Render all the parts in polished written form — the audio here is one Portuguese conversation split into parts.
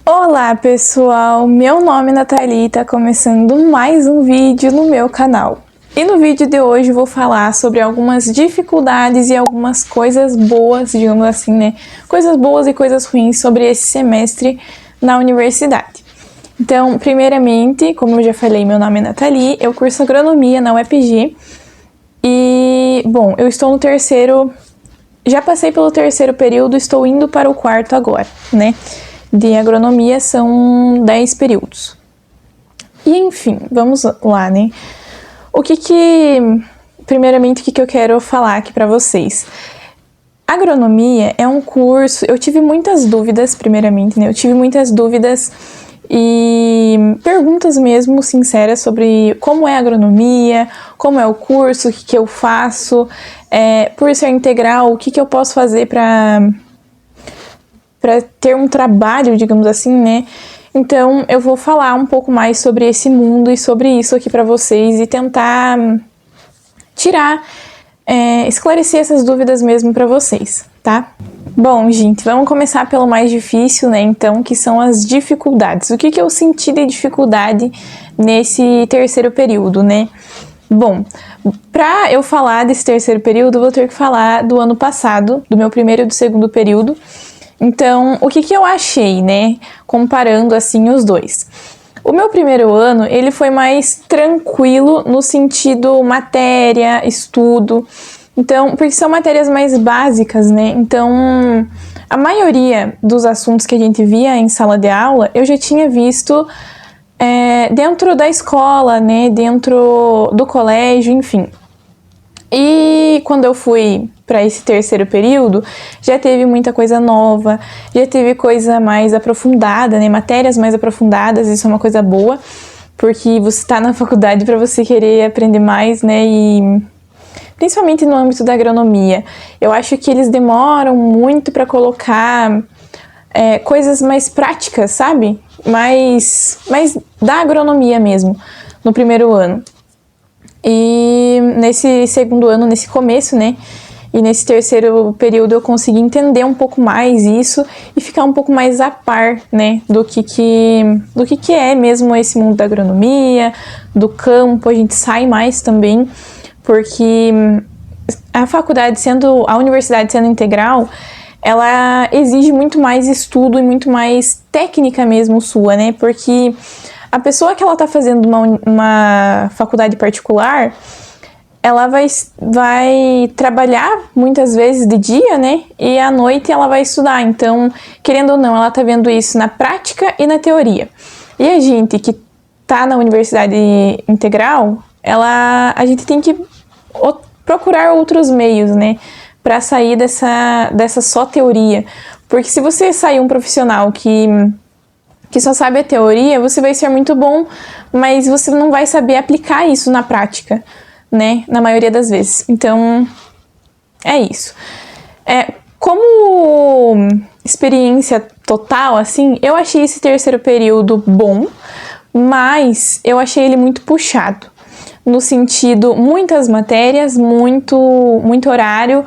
Olá pessoal, meu nome é Nathalie e tá começando mais um vídeo no meu canal. E no vídeo de hoje eu vou falar sobre algumas dificuldades e algumas coisas boas, digamos assim, né? Coisas boas e coisas ruins sobre esse semestre na universidade. Então, primeiramente, como eu já falei, meu nome é Nathalie, eu curso agronomia na UEPG e, bom, eu estou no terceiro, já passei pelo terceiro período, estou indo para o quarto agora, né? De agronomia são 10 períodos. E enfim, vamos lá, né? Primeiramente, o que eu quero falar aqui pra vocês? Agronomia é um curso, eu tive muitas dúvidas, primeiramente, né? Eu tive muitas dúvidas e perguntas mesmo sinceras sobre como é a agronomia, como é o curso, o que eu faço, por ser integral, o que eu posso fazer para ter um trabalho, digamos assim, né? Então, eu vou falar um pouco mais sobre esse mundo e sobre isso aqui pra vocês e tentar esclarecer essas dúvidas mesmo pra vocês, tá? Bom, gente, vamos começar pelo mais difícil, né? Então, que são as dificuldades. O que eu senti de dificuldade nesse terceiro período, né? Bom, pra eu falar desse terceiro período, eu vou ter que falar do ano passado, do meu primeiro e do segundo período. Então, o que eu achei, né, comparando assim os dois? O meu primeiro ano, ele foi mais tranquilo no sentido matéria, estudo. Então, porque são matérias mais básicas, né? Então, a maioria dos assuntos que a gente via em sala de aula, eu já tinha visto dentro da escola, né, dentro do colégio, enfim. E quando eu fui para esse terceiro período, já teve muita coisa nova, já teve coisa mais aprofundada, né? Matérias mais aprofundadas, isso é uma coisa boa, porque você está na faculdade para você querer aprender mais, né? E principalmente no âmbito da agronomia, eu acho que eles demoram muito para colocar coisas mais práticas, sabe? Mais da agronomia mesmo, no primeiro ano. E nesse segundo ano, nesse começo, né? E nesse terceiro período eu consegui entender um pouco mais isso e ficar um pouco mais a par, né? Do que é mesmo esse mundo da agronomia, do campo, a gente sai mais também, porque a universidade sendo integral, ela exige muito mais estudo e muito mais técnica mesmo sua, né? Porque a pessoa que ela tá fazendo uma faculdade particular, ela vai trabalhar muitas vezes de dia, né? E à noite ela vai estudar. Então, querendo ou não, ela tá vendo isso na prática e na teoria. E a gente que tá na universidade integral, a gente tem que procurar outros meios, né? Pra sair dessa só teoria. Porque se você sair um profissional que só sabe a teoria, você vai ser muito bom, mas você não vai saber aplicar isso na prática, né? Na maioria das vezes. Então, é isso. Como experiência total, assim, eu achei esse terceiro período bom, mas eu achei ele muito puxado. No sentido, muitas matérias, muito horário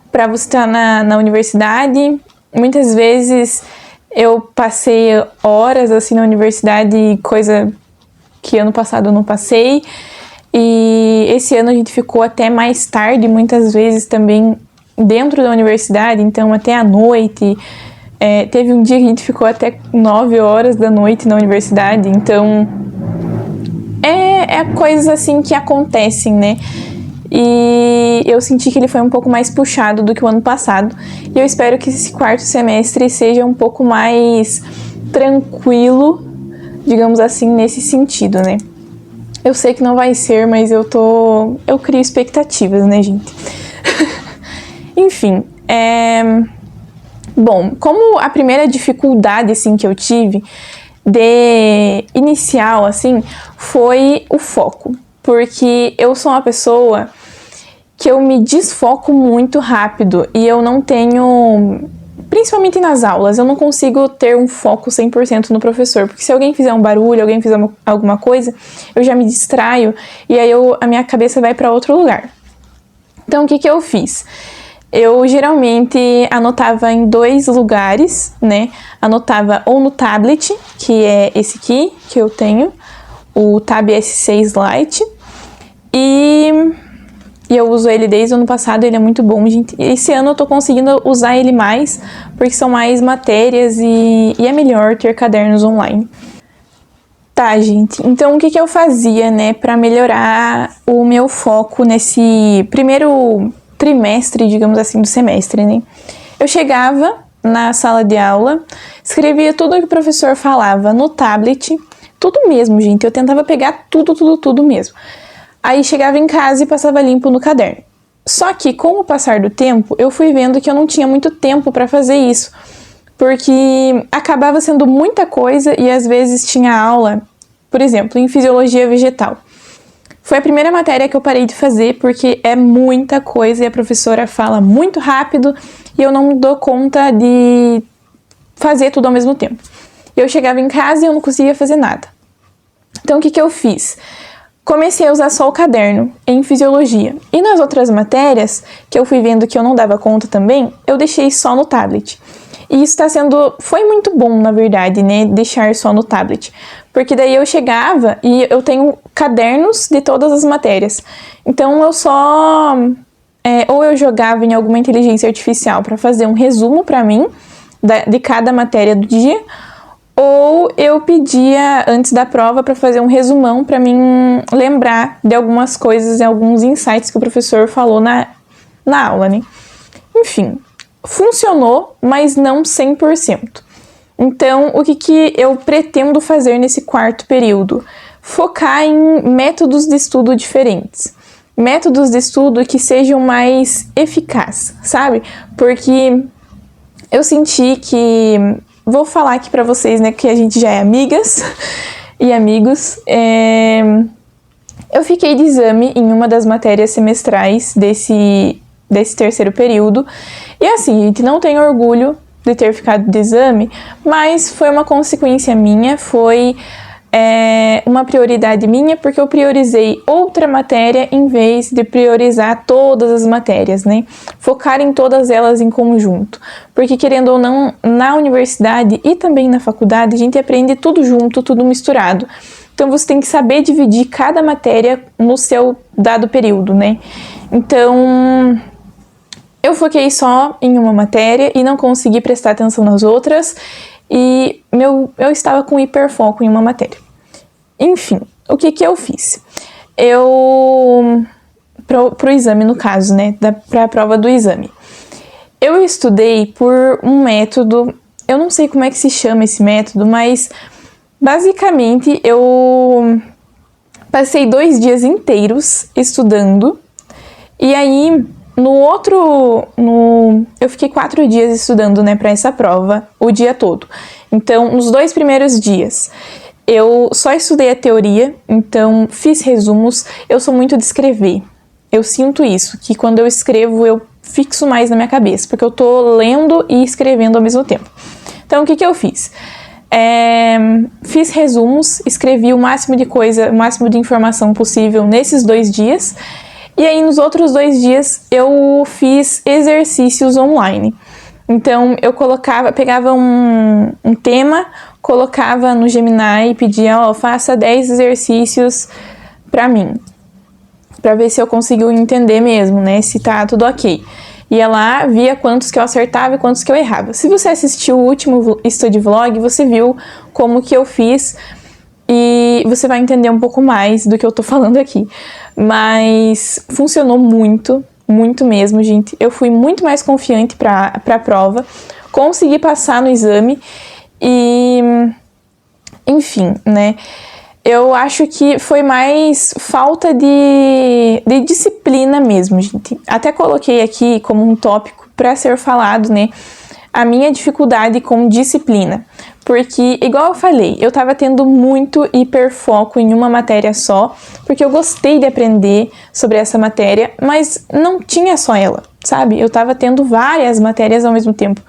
para você estar na universidade. Muitas vezes eu passei horas assim na universidade, coisa que ano passado eu não passei. E esse ano a gente ficou até mais tarde, muitas vezes também dentro da universidade, então até a noite. Teve um dia que a gente ficou até 9 horas da noite na universidade, então coisas assim que acontecem, né? E eu senti que ele foi um pouco mais puxado do que o ano passado. E eu espero que esse quarto semestre seja um pouco mais tranquilo, digamos assim, nesse sentido, né? Eu sei que não vai ser, mas eu crio expectativas, né, gente? Enfim, bom, como a primeira dificuldade, assim, que eu tive inicial, assim, foi o foco. Porque eu sou uma pessoa que eu me desfoco muito rápido e eu não tenho, principalmente nas aulas, eu não consigo ter um foco 100% no professor, porque se alguém fizer um barulho, alguém fizer alguma coisa, eu já me distraio e aí a minha cabeça vai para outro lugar. Então, o que eu fiz? eu geralmente anotava em 2 lugares, né? Anotava ou no tablet, que é esse aqui que eu tenho, o Tab S6 Lite, e eu uso ele desde o ano passado, ele é muito bom, gente. Esse ano eu tô conseguindo usar ele mais, porque são mais matérias e é melhor ter cadernos online. Tá, gente, então o que eu fazia, né, pra melhorar o meu foco nesse primeiro trimestre, digamos assim, do semestre, né? Eu chegava na sala de aula, escrevia tudo o que o professor falava no tablet, tudo mesmo, gente, eu tentava pegar tudo mesmo. Aí chegava em casa e passava limpo no caderno. Só que, com o passar do tempo, eu fui vendo que eu não tinha muito tempo pra fazer isso, porque acabava sendo muita coisa e às vezes tinha aula, por exemplo, em fisiologia vegetal. Foi a primeira matéria que eu parei de fazer porque é muita coisa e a professora fala muito rápido e eu não me dou conta de fazer tudo ao mesmo tempo. Eu chegava em casa e eu não conseguia fazer nada. Então, o que eu fiz? Comecei a usar só o caderno em fisiologia. E nas outras matérias, que eu fui vendo que eu não dava conta também, eu deixei só no tablet. E isso foi muito bom, na verdade, né, deixar só no tablet. Porque daí eu chegava e eu tenho cadernos de todas as matérias. Então eu só... ou eu jogava em alguma inteligência artificial para fazer um resumo para mim de cada matéria do dia, ou eu pedia antes da prova para fazer um resumão para mim lembrar de algumas coisas e alguns insights que o professor falou na aula, né? Enfim, funcionou, mas não 100%. Então, o que eu pretendo fazer nesse quarto período? Focar em métodos de estudo diferentes. Métodos de estudo que sejam mais eficazes, sabe? Porque eu senti que... Vou falar aqui pra vocês, né, que a gente já é amigas e amigos. Eu fiquei de exame em uma das matérias semestrais desse terceiro período. E assim, gente, não tenho orgulho de ter ficado de exame, mas foi uma consequência minha, foi uma prioridade minha, porque eu priorizei outra matéria em vez de priorizar todas as matérias, né? Focar em todas elas em conjunto. Porque, querendo ou não, na universidade e também na faculdade, a gente aprende tudo junto, tudo misturado. Então, você tem que saber dividir cada matéria no seu dado período, né? Então, eu foquei só em uma matéria e não consegui prestar atenção nas outras, e eu estava com hiperfoco em uma matéria. Enfim, o que eu fiz? Pro exame, no caso, né, pra prova do exame. Eu estudei por um método, eu não sei como é que se chama esse método, mas basicamente eu passei 2 dias inteiros estudando, e aí eu fiquei 4 dias estudando, né, pra essa prova, o dia todo. Então, nos 2 primeiros dias, eu só estudei a teoria, então fiz resumos. Eu sou muito de escrever. Eu sinto isso, que quando eu escrevo eu fixo mais na minha cabeça, porque eu tô lendo e escrevendo ao mesmo tempo. Então, o que eu fiz? Fiz resumos, escrevi o máximo de coisa, o máximo de informação possível nesses 2 dias. E aí, nos outros 2 dias, eu fiz exercícios online. Então, eu pegava um tema, colocava no Gemini e pedia, faça 10 exercícios pra mim, pra ver se eu consigo entender mesmo, né, se tá tudo ok. Ia lá, via quantos que eu acertava e quantos que eu errava. Se você assistiu o último Study Vlog, você viu como que eu fiz e você vai entender um pouco mais do que eu tô falando aqui. Mas funcionou muito, muito mesmo, gente. Eu fui muito mais confiante pra prova, consegui passar no exame e, enfim, né, eu acho que foi mais falta de disciplina mesmo, gente. Até coloquei aqui como um tópico para ser falado, né, a minha dificuldade com disciplina. Porque, igual eu falei, eu tava tendo muito hiperfoco em uma matéria só, porque eu gostei de aprender sobre essa matéria, mas não tinha só ela, sabe? Eu tava tendo várias matérias ao mesmo tempo.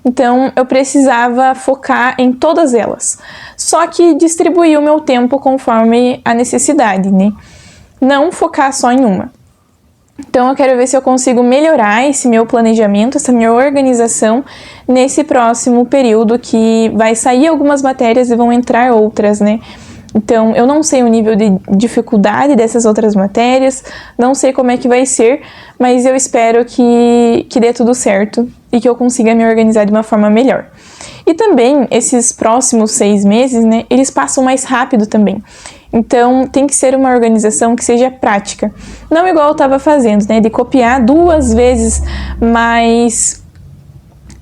Então, eu precisava focar em todas elas. Só que distribuir o meu tempo conforme a necessidade, né? Não focar só em uma. Então eu quero ver se eu consigo melhorar esse meu planejamento, essa minha organização nesse próximo período, que vai sair algumas matérias e vão entrar outras, né? Então eu não sei o nível de dificuldade dessas outras matérias, não sei como é que vai ser, mas eu espero que dê tudo certo e que eu consiga me organizar de uma forma melhor. E também esses próximos 6 meses, né, eles passam mais rápido também. Então, tem que ser uma organização que seja prática. Não igual eu estava fazendo, né? De copiar 2 vezes, mas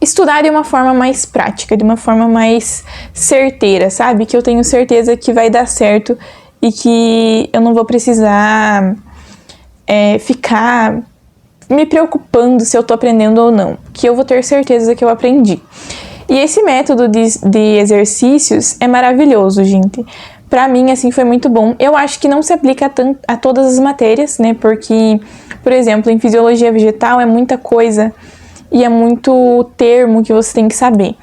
estudar de uma forma mais prática, de uma forma mais certeira, sabe? Que eu tenho certeza que vai dar certo e que eu não vou precisar ficar me preocupando se eu tô aprendendo ou não. Que eu vou ter certeza que eu aprendi. E esse método de exercícios é maravilhoso, gente. Pra mim, assim, foi muito bom. Eu acho que não se aplica a todas as matérias, né? Porque, por exemplo, em fisiologia vegetal é muita coisa e é muito termo que você tem que saber.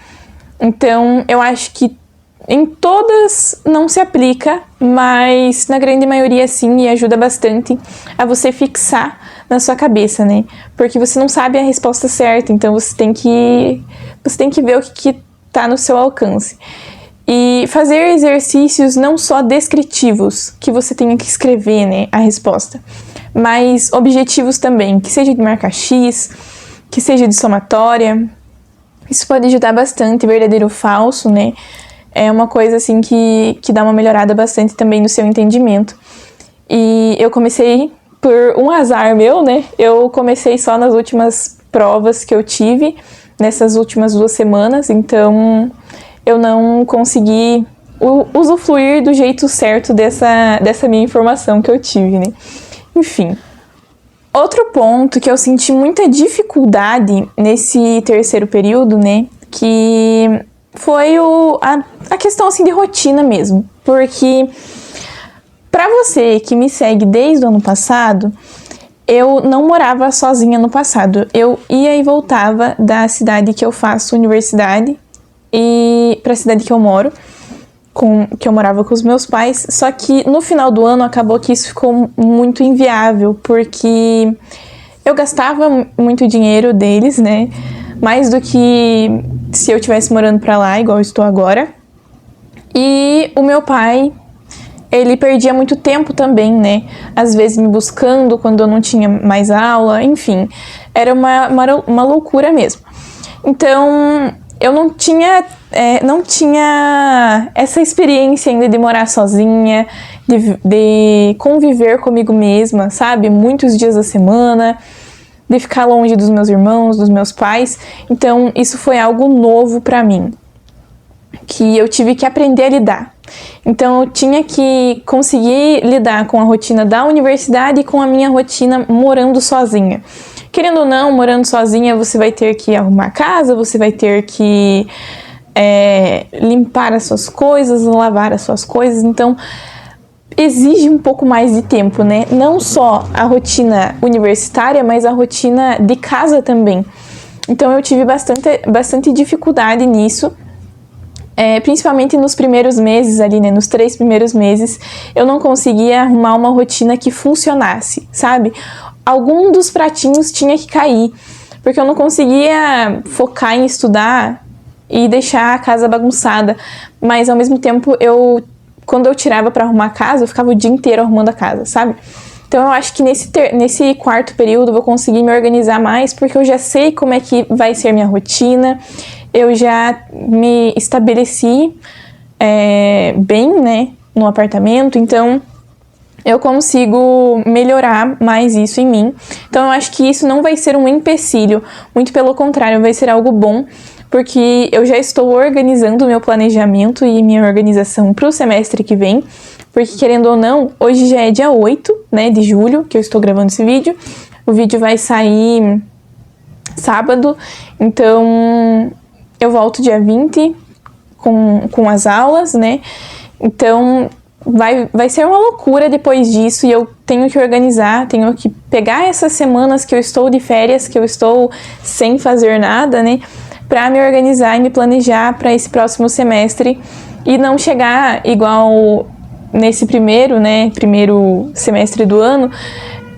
Então, eu acho que em todas não se aplica, mas na grande maioria sim, e ajuda bastante a você fixar na sua cabeça, né? Porque você não sabe a resposta certa, então você tem que ver o que tá no seu alcance. E fazer exercícios não só descritivos, que você tenha que escrever, né, a resposta, mas objetivos também, que seja de marca X, que seja de somatória. Isso pode ajudar bastante, verdadeiro ou falso, né? É uma coisa assim que dá uma melhorada bastante também no seu entendimento. E eu comecei por um azar meu, né? Eu comecei só nas últimas provas que eu tive, nessas últimas 2 semanas, então eu não consegui usufruir do jeito certo dessa minha informação que eu tive, né? Enfim. Outro ponto que eu senti muita dificuldade nesse 3º período, né? Que foi a questão, assim, de rotina mesmo. Porque, pra você que me segue desde o ano passado, eu não morava sozinha no passado. Eu ia e voltava da cidade que eu faço universidade e para a cidade que eu moro, que eu morava com os meus pais, só que no final do ano acabou que isso ficou muito inviável, porque eu gastava muito dinheiro deles, né, mais do que se eu estivesse morando para lá, igual eu estou agora, e o meu pai, ele perdia muito tempo também, né, às vezes me buscando quando eu não tinha mais aula, enfim, era uma loucura mesmo. Então, eu não tinha essa experiência ainda de morar sozinha, de conviver comigo mesma, sabe? Muitos dias da semana, de ficar longe dos meus irmãos, dos meus pais. Então, isso foi algo novo pra mim, que eu tive que aprender a lidar. Então, eu tinha que conseguir lidar com a rotina da universidade e com a minha rotina morando sozinha. Querendo ou não, morando sozinha, você vai ter que arrumar a casa, você vai ter que limpar as suas coisas, lavar as suas coisas, então exige um pouco mais de tempo, né? Não só a rotina universitária, mas a rotina de casa também. Então eu tive bastante dificuldade nisso, principalmente nos primeiros meses ali, né? Nos 3 primeiros meses, eu não conseguia arrumar uma rotina que funcionasse, sabe? Algum dos pratinhos tinha que cair, porque eu não conseguia focar em estudar e deixar a casa bagunçada, mas ao mesmo tempo quando eu tirava para arrumar a casa, eu ficava o dia inteiro arrumando a casa, sabe? Então eu acho que nesse 4º período eu vou conseguir me organizar mais, porque eu já sei como é que vai ser minha rotina, eu já me estabeleci bem, né, no apartamento, então eu consigo melhorar mais isso em mim. Então eu acho que isso não vai ser um empecilho, muito pelo contrário, vai ser algo bom, porque eu já estou organizando o meu planejamento e minha organização para o semestre que vem, porque querendo ou não, hoje já é dia 8, né, de julho, que eu estou gravando esse vídeo. O vídeo vai sair sábado, então eu volto dia 20 com as aulas, né, então vai ser uma loucura depois disso, e eu tenho que organizar, tenho que pegar essas semanas que eu estou de férias, que eu estou sem fazer nada, né, para me organizar e me planejar para esse próximo semestre e não chegar igual nesse primeiro semestre do ano,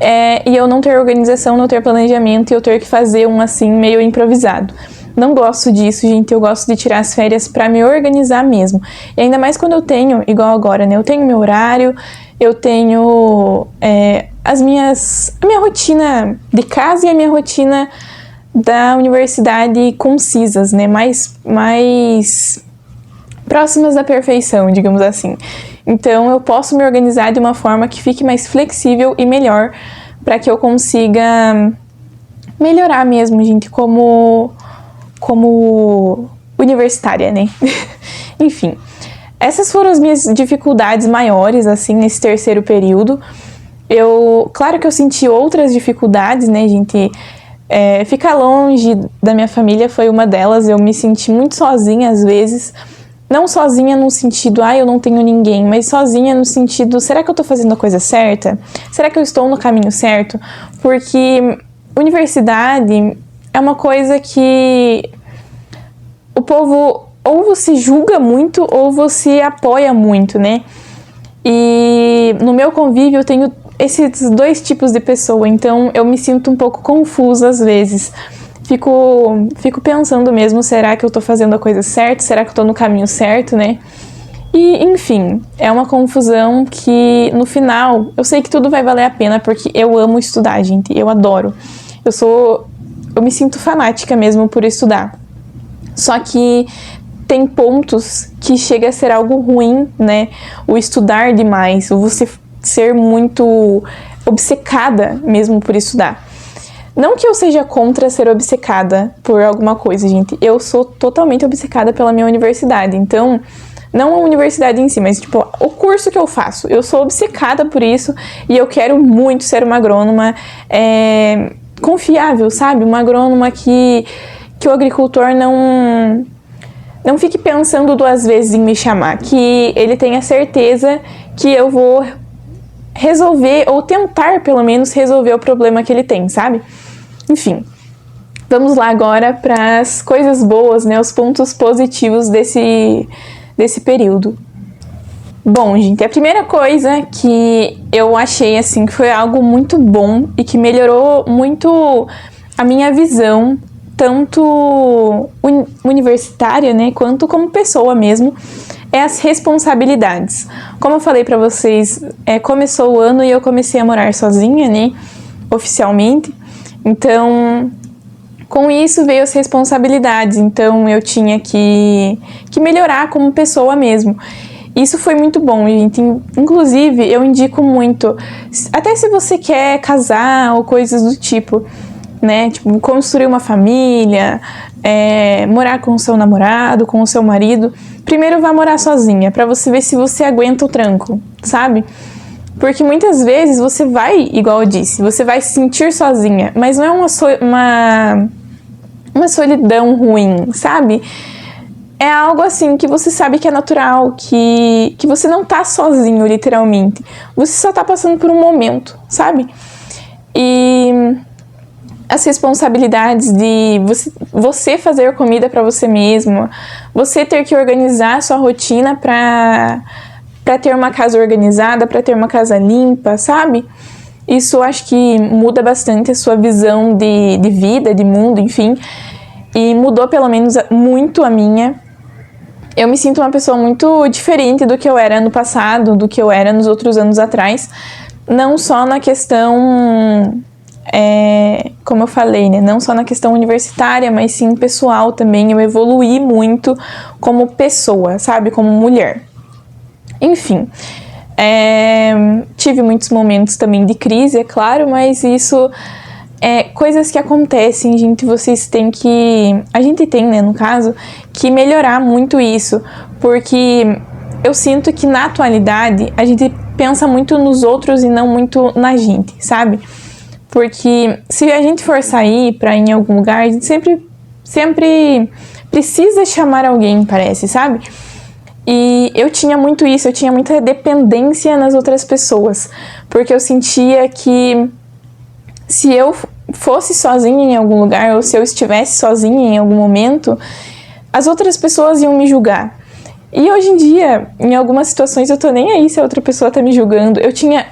e eu não ter organização, não ter planejamento e eu ter que fazer um assim meio improvisado. Não gosto disso, gente. Eu gosto de tirar as férias pra me organizar mesmo. E ainda mais quando eu tenho, igual agora, né? Eu tenho meu horário, eu tenho a minha rotina de casa e a minha rotina da universidade concisas, né? Mais próximas da perfeição, digamos assim. Então, eu posso me organizar de uma forma que fique mais flexível e melhor para que eu consiga melhorar mesmo, gente, como universitária, né? Enfim, essas foram as minhas dificuldades maiores, assim, nesse terceiro período. Claro que eu senti outras dificuldades, né, gente? Ficar longe da minha família foi uma delas. Eu me senti muito sozinha às vezes. Não sozinha no sentido, eu não tenho ninguém, mas sozinha no sentido, será que eu tô fazendo a coisa certa? Será que eu estou no caminho certo? Porque universidade é uma coisa que o povo ou você julga muito ou você apoia muito, né? E no meu convívio eu tenho esses dois tipos de pessoa, então eu me sinto um pouco confusa às vezes. Fico pensando mesmo, será que eu tô fazendo a coisa certa? Será que eu tô no caminho certo, né? E, enfim, é uma confusão que, no final, eu sei que tudo vai valer a pena, porque eu amo estudar, gente. Eu adoro. Eu me sinto fanática mesmo por estudar. Só que tem pontos que chega a ser algo ruim, né? O estudar demais, o você ser muito obcecada mesmo por estudar. Não que eu seja contra ser obcecada por alguma coisa, gente. Eu sou totalmente obcecada pela minha universidade. Então, não a universidade em si, mas tipo, o curso que eu faço. Eu sou obcecada por isso e eu quero muito ser uma agrônoma confiável, sabe? Uma agrônoma que o agricultor não fique pensando duas vezes em me chamar. Que ele tenha certeza que eu vou resolver, ou tentar pelo menos resolver o problema que ele tem, sabe? Enfim, vamos lá agora para as coisas boas, né? Os pontos positivos desse período. Bom, gente, a primeira coisa que eu achei, assim, que foi algo muito bom e que melhorou muito a minha visão, tanto universitária, né, quanto como pessoa mesmo, é as responsabilidades. Como eu falei pra vocês, começou o ano e eu comecei a morar sozinha, né, oficialmente. Então, com isso veio as responsabilidades. Então, eu tinha que melhorar como pessoa mesmo. Isso foi muito bom, gente. Inclusive, eu indico muito, até se você quer casar ou coisas do tipo, né? Tipo, construir uma família, morar com o seu namorado, com o seu marido. Primeiro vá morar sozinha, pra você ver se você aguenta o tranco, sabe? Porque muitas vezes você vai, igual eu disse, você vai se sentir sozinha, mas não é uma solidão ruim, sabe? É algo assim que você sabe que é natural, que você não tá sozinho, literalmente. Você só tá passando por um momento, sabe? E as responsabilidades de você fazer comida pra você mesmo, você ter que organizar a sua rotina pra ter uma casa organizada, pra ter uma casa limpa, sabe? Isso eu acho que muda bastante a sua visão de vida, de mundo, enfim. E mudou pelo menos muito a minha. Eu me sinto uma pessoa muito diferente do que eu era no passado, do que eu era nos outros anos atrás. Não só na questão, como eu falei, né? Não só na questão universitária, mas sim pessoal também. Eu evoluí muito como pessoa, sabe? Como mulher. Enfim, tive muitos momentos também de crise, é claro, mas isso coisas que acontecem, gente, a gente tem, né, no caso, que melhorar muito isso, porque eu sinto que na atualidade a gente pensa muito nos outros e não muito na gente, sabe? Porque se a gente for sair pra ir em algum lugar, a gente sempre precisa chamar alguém, parece, sabe? E eu tinha muito isso, eu tinha muita dependência nas outras pessoas, porque eu sentia que se eu fosse sozinha em algum lugar, ou se eu estivesse sozinha em algum momento, as outras pessoas iam me julgar. E hoje em dia, em algumas situações, eu tô nem aí se a outra pessoa tá me julgando. Eu tinha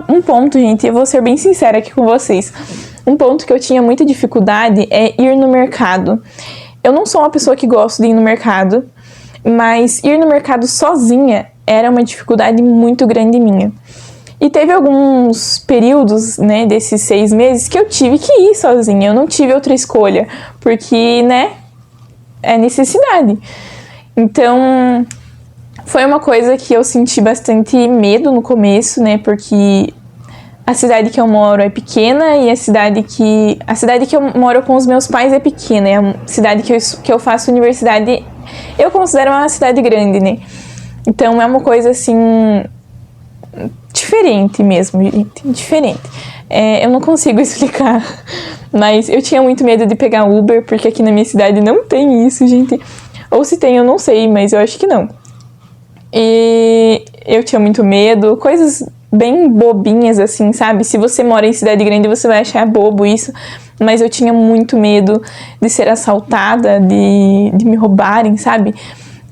um ponto, gente, eu vou ser bem sincera aqui com vocês. Um ponto que eu tinha muita dificuldade é ir no mercado. Eu não sou uma pessoa que gosta de ir no mercado, mas ir no mercado sozinha era uma dificuldade muito grande minha. E teve alguns períodos, né, desses 6 meses que eu tive que ir sozinha. Eu não tive outra escolha, porque, né, é necessidade. Então, foi uma coisa que eu senti bastante medo no começo, né, porque a cidade que eu moro é pequena e a cidade que eu moro com os meus pais é pequena. É a cidade que eu faço universidade, eu considero uma cidade grande, né. Então, é uma coisa, assim, diferente mesmo, gente, diferente. Eu não consigo explicar, mas eu tinha muito medo de pegar Uber, porque aqui na minha cidade não tem isso, gente. Ou se tem, eu não sei, mas eu acho que não. E eu tinha muito medo, coisas bem bobinhas assim, sabe? Se você mora em cidade grande, você vai achar bobo isso, mas eu tinha muito medo de ser assaltada, de me roubarem, sabe?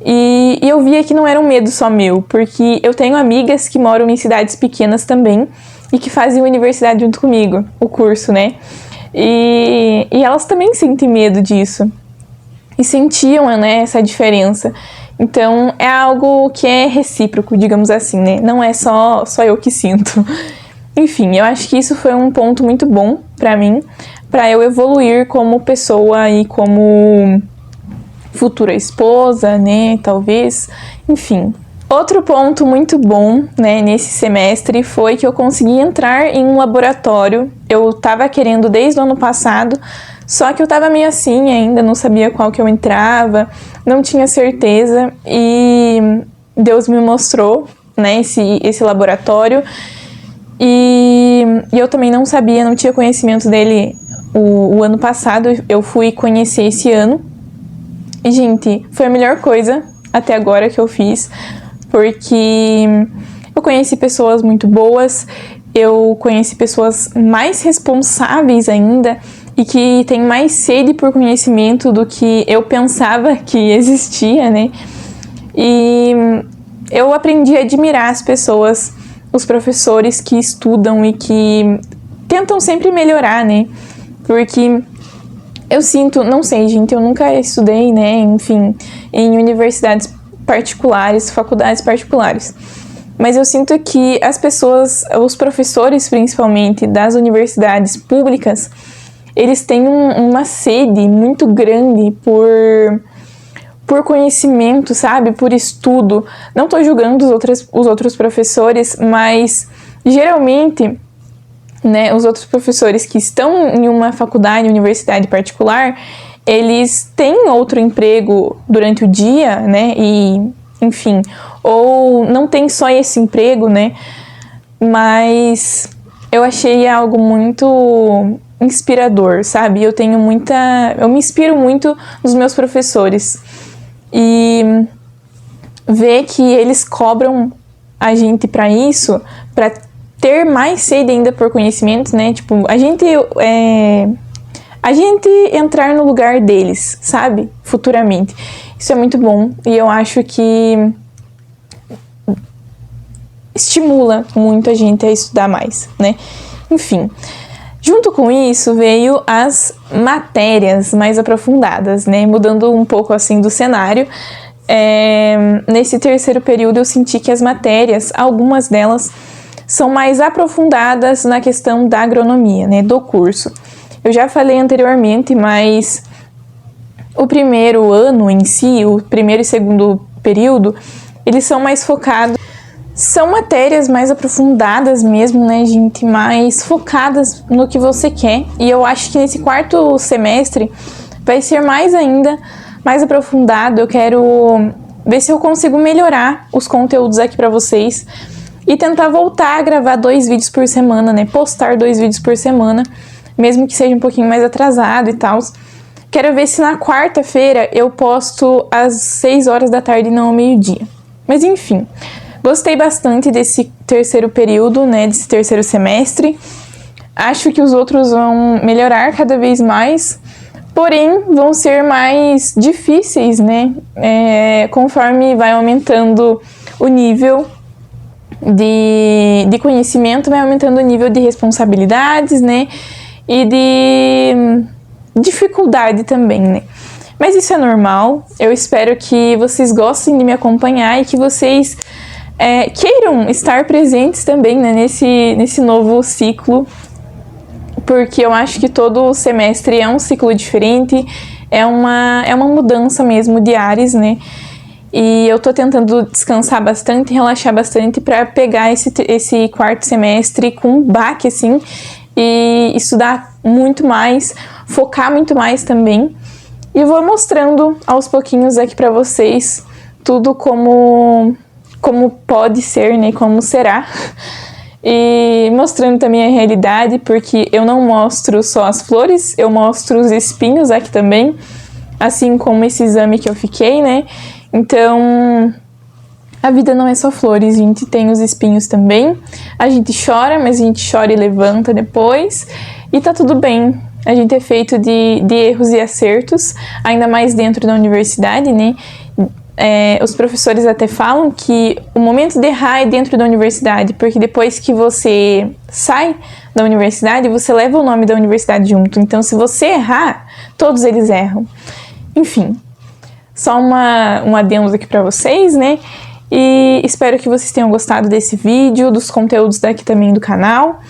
E eu via que não era um medo só meu, porque eu tenho amigas que moram em cidades pequenas também e que fazem universidade junto comigo, o curso, né? E elas também sentem medo disso. E sentiam, né, essa diferença. Então, é algo que é recíproco, digamos assim, né? Não é só eu que sinto. Enfim, eu acho que isso foi um ponto muito bom pra mim, pra eu evoluir como pessoa e como futura esposa, né, talvez. Enfim. Outro ponto muito bom, né, nesse semestre foi que eu consegui entrar em um laboratório. Eu tava querendo desde o ano passado, só que eu tava meio assim ainda, não sabia qual que eu entrava, não tinha certeza, e Deus me mostrou, né, esse laboratório, e eu também não sabia, não tinha conhecimento dele o ano passado, eu fui conhecer esse ano, e gente, foi a melhor coisa até agora que eu fiz, porque eu conheci pessoas muito boas, eu conheci pessoas mais responsáveis ainda, e que tem mais sede por conhecimento do que eu pensava que existia, né? E eu aprendi a admirar as pessoas, os professores que estudam e que tentam sempre melhorar, né? Porque eu sinto, não sei, gente, eu nunca estudei, né? Enfim, em universidades particulares, faculdades particulares. Mas eu sinto que as pessoas, os professores principalmente das universidades públicas, eles têm uma sede muito grande por conhecimento, sabe? Por estudo. Não tô julgando os outros professores, mas geralmente, né, os outros professores que estão em uma faculdade, universidade particular, eles têm outro emprego durante o dia, né? E, enfim, ou não tem só esse emprego, né? Mas eu achei algo muito inspirador, sabe? Eu me inspiro muito nos meus professores e ver que eles cobram a gente para isso, para ter mais sede ainda por conhecimento, né? Tipo, a gente entrar no lugar deles, sabe? Futuramente. Isso é muito bom e eu acho que estimula muito a gente a estudar mais, né? Enfim. Junto com isso veio as matérias mais aprofundadas, né? Mudando um pouco assim do cenário. Nesse terceiro período eu senti que as matérias, algumas delas, são mais aprofundadas na questão da agronomia, né? Do curso. Eu já falei anteriormente, mas o primeiro ano em si, o primeiro e segundo período, eles são mais focados. São matérias mais aprofundadas mesmo, né, gente? Mais focadas no que você quer. E eu acho que nesse quarto semestre vai ser mais ainda, mais aprofundado. Eu quero ver se eu consigo melhorar os conteúdos aqui pra vocês. E tentar voltar a gravar 2 vídeos por semana, né? Postar 2 vídeos por semana. Mesmo que seja um pouquinho mais atrasado e tal. Quero ver se na quarta-feira eu posto às 6 horas da tarde e não ao meio-dia. Mas enfim... Gostei bastante desse terceiro período, né, desse terceiro semestre. Acho que os outros vão melhorar cada vez mais, porém vão ser mais difíceis, né? Conforme vai aumentando o nível de conhecimento, vai aumentando o nível de responsabilidades, né? E de dificuldade também, né? Mas isso é normal. Eu espero que vocês gostem de me acompanhar e que vocês queiram estar presentes também, né, nesse novo ciclo, porque eu acho que todo semestre é um ciclo diferente, é uma mudança mesmo de ares, né? E eu tô tentando descansar bastante, relaxar bastante para pegar esse quarto semestre com baque, assim, e estudar muito mais, focar muito mais também. E vou mostrando aos pouquinhos aqui para vocês tudo como pode ser, né, como será. E mostrando também a realidade, porque eu não mostro só as flores, eu mostro os espinhos aqui também, assim como esse exame que eu fiquei, né? Então, a vida não é só flores, a gente tem os espinhos também. A gente chora, mas a gente chora e levanta depois. E tá tudo bem. A gente é feito de erros e acertos, ainda mais dentro da universidade, né? Os professores até falam que o momento de errar é dentro da universidade, porque depois que você sai da universidade, você leva o nome da universidade junto. Então, se você errar, todos eles erram. Enfim, só um adendo aqui para vocês, né? E espero que vocês tenham gostado desse vídeo, dos conteúdos daqui também do canal.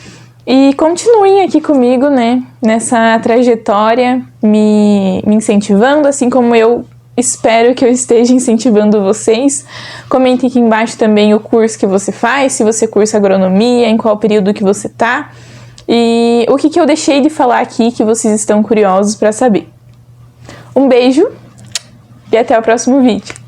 E continuem aqui comigo, né, nessa trajetória, me incentivando, assim como eu espero que eu esteja incentivando vocês. Comentem aqui embaixo também o curso que você faz, se você cursa agronomia, em qual período que você tá, e o que eu deixei de falar aqui que vocês estão curiosos para saber. Um beijo e até o próximo vídeo.